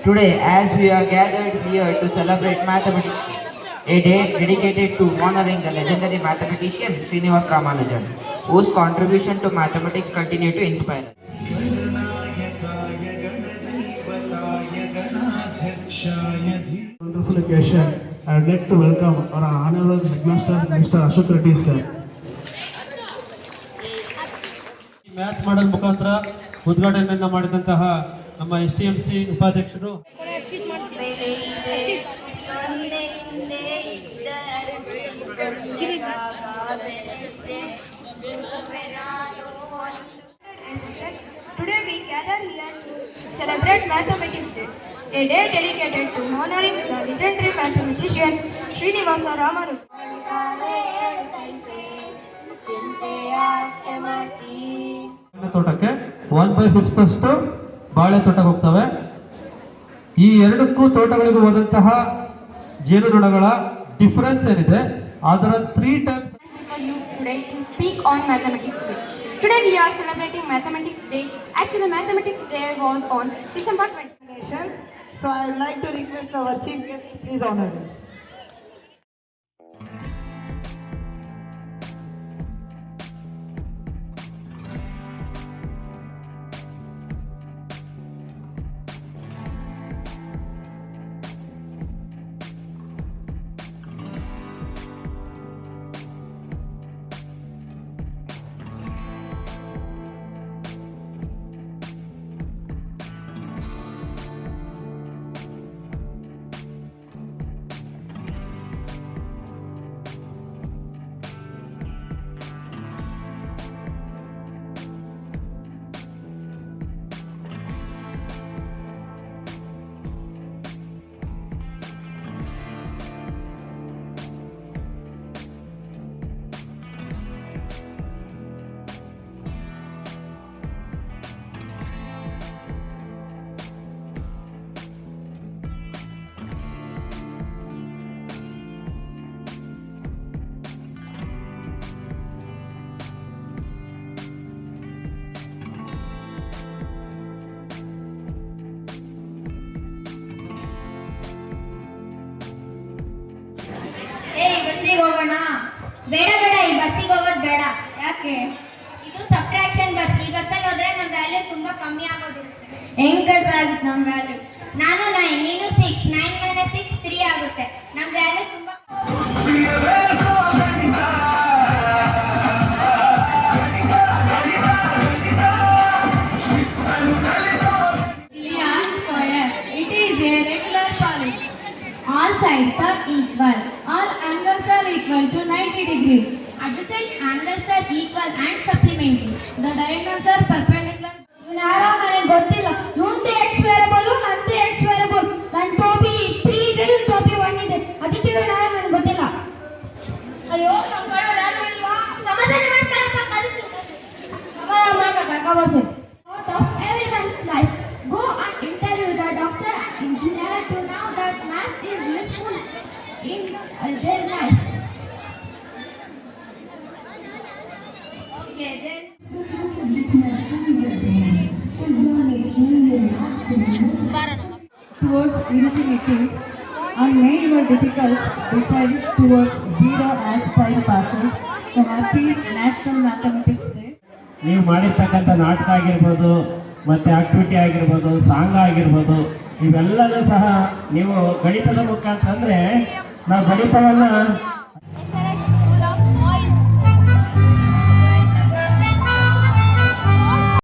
Today, as we are gathered here to celebrate Mathematics Day, a day dedicated to honoring the legendary mathematician Srinivas Ramanujan, whose contribution to mathematics continue to inspire us. Wonderful occasion. I would like to welcome our Honorable Headmaster Mr. Ashok Reddy sir. Maths model ಮುಖಾಂತರ ಉದ್ಘಾಟನೆಯನ್ನು ಮಾಡಿದಂತಹ ನಮ್ಮ STMC ಉಪಾಧ್ಯಕ್ಷರು Today we gather here to celebrate Mathematics Day, a day dedicated to honoring the legendary mathematician Srinivasa Ramanujan. ತೋಟಕ್ಕೆ 1/5 ಅಷ್ಟು ಬಾಳೆ ತೋಟಕ್ಕೆ ಹೋಗ್ತವೆ. ಈ ಎರಡಕ್ಕೂ ತೋಟಗಳಿಗೂ ಹೋದಂತಹ ಜೇನುನೊಣಗಳ ಡಿಫರೆನ್ಸ್ ಏನಿದೆ ಅದರ 3 times. For you today to speak on Mathematics Day. Today we are celebrating Mathematics Day. Actually, Mathematics Day was on December 20th. So I would like to request our chief guest to please honor him. ಹೋಗೋಣ ಬೇಡ ಈ ಬಸ್ಸಿಗೆ ಹೋಗೋದು ಬೇಡ. ಯಾಕೆ? ಇದು subtraction bus. ಈ ಬಸ್ಸಲ್ಲಿ ಹೋದ್ರೆ ನಮ್ಮ ವ್ಯಾಲ್ಯೂ ತುಂಬಾ ಕಮ್ಮಿ ಆಗೋದಿರುತ್ತೆ. ಹೆಂಗ್ ಕಡಿಮೆ ಆಗುತ್ತೆ ನಮ್ಮ ವ್ಯಾಲ್ಯೂ? ನಾನು 9, ನೀನು 6. 9 - 6 3 ಆಗುತ್ತೆ. ನಮ್ಮ ವ್ಯಾಲ್ಯೂ ತುಂಬಾ All sides are equal. All angles are equal to 90 degrees. adjacent angles are equal and supplementary. The diagonals are perpendicular. ಯಾರೋ ನನಗೆ ಗೊತ್ತಿಲ್ಲ. ಇವಂದು x ವೇರಿಯಬಲ್, ನಂದು x ವೇರಿಯಬಲ್. ನನ್ನ ಟೋಪಿ 3 ಇದೆ, ಇವ್ನ ಟೋಪಿ 1 ಇದೆ. ಅದಕ್ಕೆ ನನಗೆ ಗೊತ್ತಿಲ್ಲ. ಅಯ್ಯೋ ನಮ್ಮ ಕಡೆ ಯಾರು ಇಲ್ವಾ? ಸಮಾಧಾನ ಮಾಡ್ಕೊಳ್ಳಪ್ಪ, ಕಲಿಸ್ತೀನಿ. ಸಮಾಧಾನ ಮಾಡ್ಕೊಳ್ಳ ಕಬಾಸೆ. Out of everyone's life, go and interview the doctor and engineer to know that maths is useful in their life. Okay, then. Towards infinity and made more difficult decided towards zero as time passes. So happy National Mathematics Day. ನೀವು ಮಾಡಿರ್ತಕ್ಕಂಥ ನಾಟಕ ಆಗಿರ್ಬೋದು, ಮತ್ತು activity ಆಗಿರ್ಬೋದು, song ಆಗಿರ್ಬೋದು, ಇವೆಲ್ಲನೂ ಸಹ ನೀವು ಗಣಿತದ ಮುಖಾಂತರ ಅಂದರೆ ನಾವು ಗಣಿತವನ್ನು